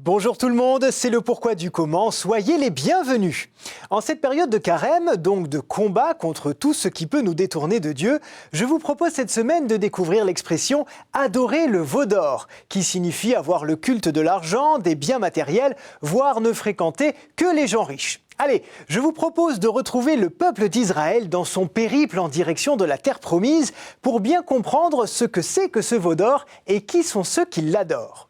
Bonjour tout le monde, c'est le pourquoi du comment, soyez les bienvenus. En cette période de carême, donc de combat contre tout ce qui peut nous détourner de Dieu, je vous propose cette semaine de découvrir l'expression « adorer le veau d'or » qui signifie avoir le culte de l'argent, des biens matériels, voire ne fréquenter que les gens riches. Allez, je vous propose de retrouver le peuple d'Israël dans son périple en direction de la terre promise pour bien comprendre ce que c'est que ce veau d'or et qui sont ceux qui l'adorent.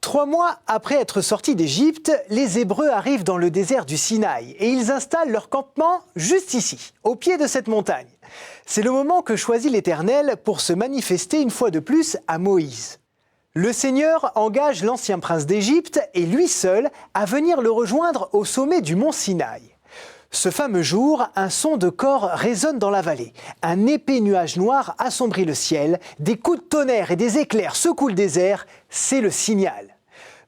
3 mois après être sortis d'Égypte, les Hébreux arrivent dans le désert du Sinaï et ils installent leur campement juste ici, au pied de cette montagne. C'est le moment que choisit l'Éternel pour se manifester une fois de plus à Moïse. Le Seigneur engage l'ancien prince d'Égypte et lui seul à venir le rejoindre au sommet du mont Sinaï. Ce fameux jour, un son de cor résonne dans la vallée. Un épais nuage noir assombrit le ciel, des coups de tonnerre et des éclairs secouent le désert, c'est le signal.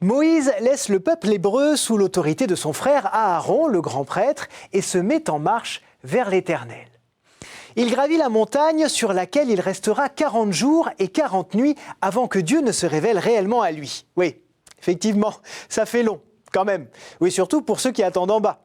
Moïse laisse le peuple hébreu sous l'autorité de son frère Aaron, le grand prêtre, et se met en marche vers l'Éternel. Il gravit la montagne sur laquelle il restera 40 jours et 40 nuits avant que Dieu ne se révèle réellement à lui. Oui, effectivement, ça fait long, quand même. Oui, surtout pour ceux qui attendent en bas.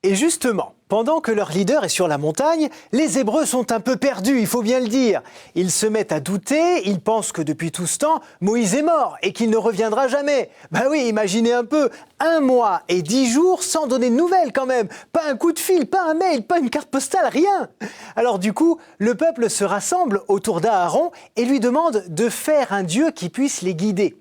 Et justement, pendant que leur leader est sur la montagne, les Hébreux sont un peu perdus, il faut bien le dire. Ils se mettent à douter, ils pensent que depuis tout ce temps, Moïse est mort et qu'il ne reviendra jamais. Ben oui, imaginez un peu, 1 mois et 10 jours sans donner de nouvelles quand même. Pas un coup de fil, pas un mail, pas une carte postale, rien. Alors du coup, le peuple se rassemble autour d'Aaron et lui demande de faire un Dieu qui puisse les guider.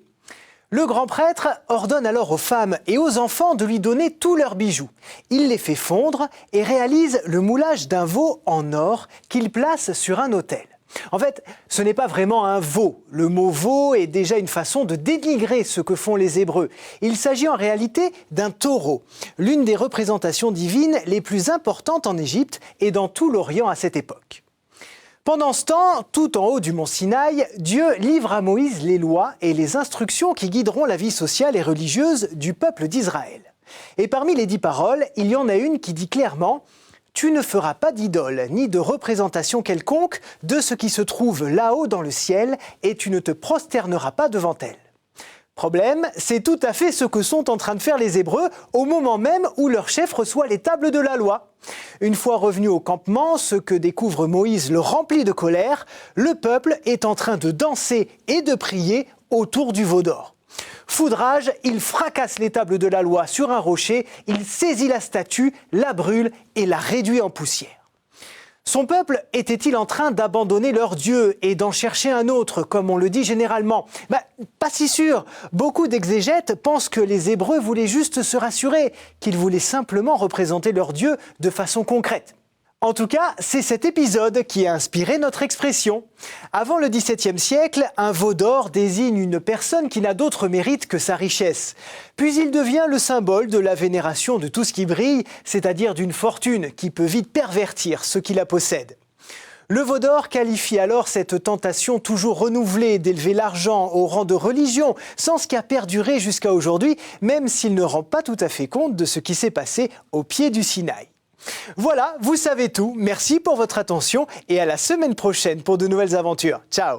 Le grand prêtre ordonne alors aux femmes et aux enfants de lui donner tous leurs bijoux. Il les fait fondre et réalise le moulage d'un veau en or qu'il place sur un autel. En fait, ce n'est pas vraiment un veau. Le mot veau est déjà une façon de dénigrer ce que font les Hébreux. Il s'agit en réalité d'un taureau, l'une des représentations divines les plus importantes en Égypte et dans tout l'Orient à cette époque. Pendant ce temps, tout en haut du mont Sinaï, Dieu livre à Moïse les lois et les instructions qui guideront la vie sociale et religieuse du peuple d'Israël. Et parmi les 10 paroles, il y en a une qui dit clairement « Tu ne feras pas d'idole ni de représentation quelconque de ce qui se trouve là-haut dans le ciel et tu ne te prosterneras pas devant elle. » Problème, c'est tout à fait ce que sont en train de faire les Hébreux au moment même où leur chef reçoit les tables de la loi. Une fois revenu au campement, ce que découvre Moïse le remplit de colère, le peuple est en train de danser et de prier autour du veau d'or. Fou de rage, il fracasse les tables de la loi sur un rocher, il saisit la statue, la brûle et la réduit en poussière. Son peuple était-il en train d'abandonner leur Dieu et d'en chercher un autre, comme on le dit généralement ? Pas si sûr. Beaucoup d'exégètes pensent que les Hébreux voulaient juste se rassurer, qu'ils voulaient simplement représenter leur Dieu de façon concrète. En tout cas, c'est cet épisode qui a inspiré notre expression. Avant le XVIIe siècle, un veau d'or désigne une personne qui n'a d'autre mérite que sa richesse. Puis il devient le symbole de la vénération de tout ce qui brille, c'est-à-dire d'une fortune qui peut vite pervertir ceux qui la possèdent. Le veau d'or qualifie alors cette tentation toujours renouvelée d'élever l'argent au rang de religion, sens qui a perduré jusqu'à aujourd'hui, même s'il ne rend pas tout à fait compte de ce qui s'est passé au pied du Sinaï. Voilà, vous savez tout. Merci pour votre attention et à la semaine prochaine pour de nouvelles aventures. Ciao!